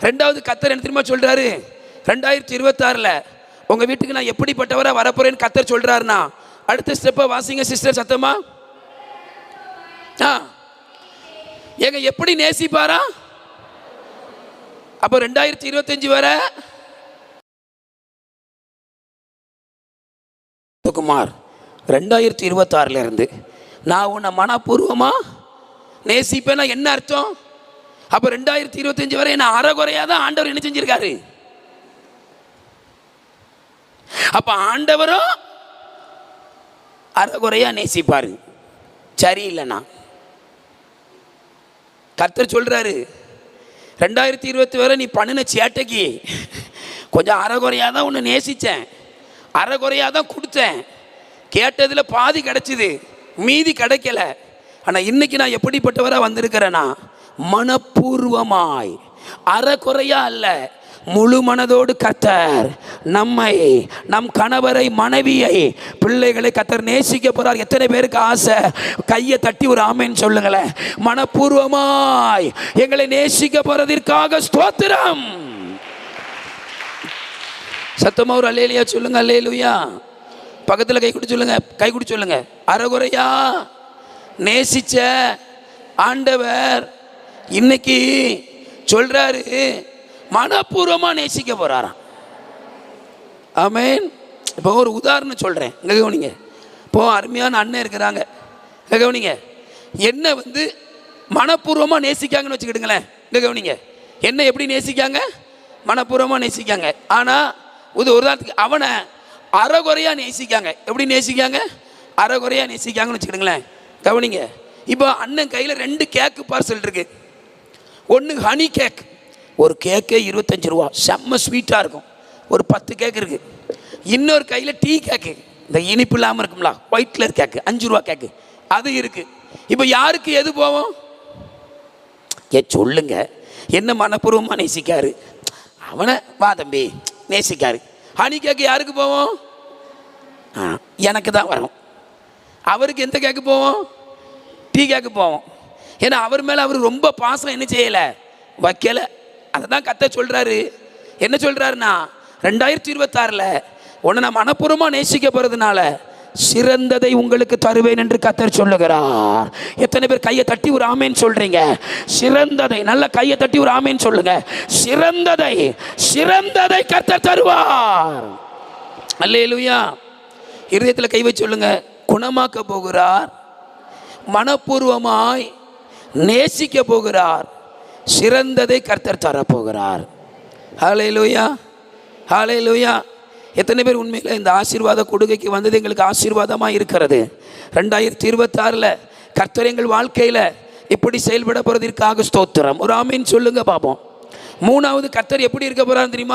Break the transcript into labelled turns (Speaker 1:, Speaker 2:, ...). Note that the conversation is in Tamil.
Speaker 1: ரெண்டாவது கர்த்தர் என்ன தெரியுமா சொல்றாரு? 2026ல் உங்க வீட்டுக்கு நான் எப்படிப்பட்டவரை வரப்போறேன்னு கர்த்தர் சொல்றாருன்னா, அடுத்த ஸ்டெப்பை வாசிங்க சிஸ்டர் சத்தமா. ஏங்க எப்படி நேசிப்பாரா? அப்போ 2025 வர குமார் 2026ல இருந்து நான் உன்னை மனப்பூர்வமா நேசிப்பேன்னா என்ன அர்த்தம்? அப்போ 2025 வரை என்ன அறகுறையா தான் ஆண்டவர் என்ன செஞ்சிருக்காரு? அப்ப ஆண்டவரும் அறகுறையா நேசிப்பாரு சரியில்லைண்ணா. கர்த்தர் சொல்றாரு 2020 வரை நீ பண்ணின சேட்டைக்கு கொஞ்சம் அறகுறையா தான் உன்னை நேசிச்சேன், அறகுறையா தான் கொடுத்தேன், கேட்டதுல பாதி கிடைச்சிது, மீதி கிடைக்கல. ஆனா இன்னைக்கு நான் எப்படிப்பட்டவரா வந்திருக்கிறேன்னா, மனப்பூர்வமாய் அறகுறையா அல்ல, முழு மனதோடு கர்த்தர் நம்மை, நம் கணவரை, மனைவியை, பிள்ளைகளை கர்த்தர் நேசிக்க போறார். எத்தனை பேருக்கு ஆசை? கையை தட்டி ஒரு ஆமென் சொல்லுங்களேன். மனப்பூர்வமாய் எங்களை நேசிக்க போறதற்காக ஸ்தோத்திரம். சத்தமா ஒரு அல்லேலூயா சொல்லுங்க. அல்லேலூயா. பக்கத்தில் கை குடி சொல்லுங்க, கை குடி சொல்லுங்க. அறகுறையா நேசிச்ச ஆண்டவர் இன்னைக்கு சொல்றாரு மனப்பூர்வமா நேசிக்க போறாராம். ஆமென். இப்போ ஒரு உதாரணம் சொல்றேன், இங்க கவனிங்க. இப்போ அருமையான அண்ணன் இருக்கிறாங்க, இங்க கவனிங்க. என்ன மனப்பூர்வமா நேசிக்காங்கன்னு வச்சுக்கிடுங்களேன். இங்க கவனிங்க, என்ன எப்படி நேசிக்காங்க? மனப்பூர்வமா நேசிக்காங்க. ஆனா உதாரணத்துக்கு அவனை அறகுறையா நேசிக்காங்க. எப்படி நேசிக்காங்க? அறகுறையா நேசிக்காங்கன்னு வச்சுக்கிடுங்களேன். கவனிங்க. இப்போ அண்ணன் கையில் 2 கேக்கு பார்சல் இருக்கு. ஒன்று ஹனி கேக், ஒரு கேக்கே 25 ரூபா, செம்ம ஸ்வீட்டாக இருக்கும். ஒரு 10 கேக் இருக்கு. இன்னொரு கையில் டீ கேக்கு, இந்த இனிப்பு இல்லாமல் இருக்கும்ல, ஒயிட் கலர் கேக்கு, 5 ரூபா கேக்கு, அது இருக்கு. இப்போ யாருக்கு எது போவோம்? சொல்லுங்க. என்ன மனப்பூர்வமாக நேசிக்காரு, அவனை வா தம்பி நேசிக்காரு. ஹனி கேக்கு யாருக்கு போவோம்? எனக்கு தான் வரும். அவருக்கு எந்த கேக்கு போவோம்? டீ கேக்கு போவோம். ஏன்னா அவர் மேலே அவர் ரொம்ப பாசம் என்ன செய்யலை, வைக்கலை. அதை தான் கர்த்தர் சொல்கிறாரு. என்ன சொல்கிறாருன்னா, 2026ல் உன்னை நான் மனப்பூர்வமாக நேசிக்க போகிறதுனால சிறந்ததை உங்களுக்கு தருவேன் என்று கர்த்தர் சொல்லுகிறார். எத்தனை பேர் கையை தட்டி ஒரு ஆமேன் சொல்றீங்க? சிறந்ததை, நல்ல கையை தட்டி ஒரு ஆமேன் சொல்லுங்க. சிறந்ததை, சிறந்ததை கர்த்தர் தருவார். அல்லேலூயா. இருதயத்தில் கை வச்சு சொல்லுங்க. குணமாக்க போகிறார், மனப்பூர்வமாய் நேசிக்க போகிறார், சிறந்ததை கர்த்தர் தரப்போகிறார். ஹல்லேலூயா, ஹல்லேலூயா. எத்தனை பேர் உண்மையில் இந்த ஆசீர்வாத கொடுக்கைக்கு வந்தது எங்களுக்கு ஆசீர்வாதமாக இருக்கிறது? 2026ல் கர்த்தர் எங்கள் வாழ்க்கையில் எப்படி செயல்பட போகிறதற்காக ஸ்தோத்திரம். ஒரு ஆமீன் சொல்லுங்க பாப்போம். 3வது கர்த்தர் எப்படி இருக்க போகிறான்னு தெரியுமா?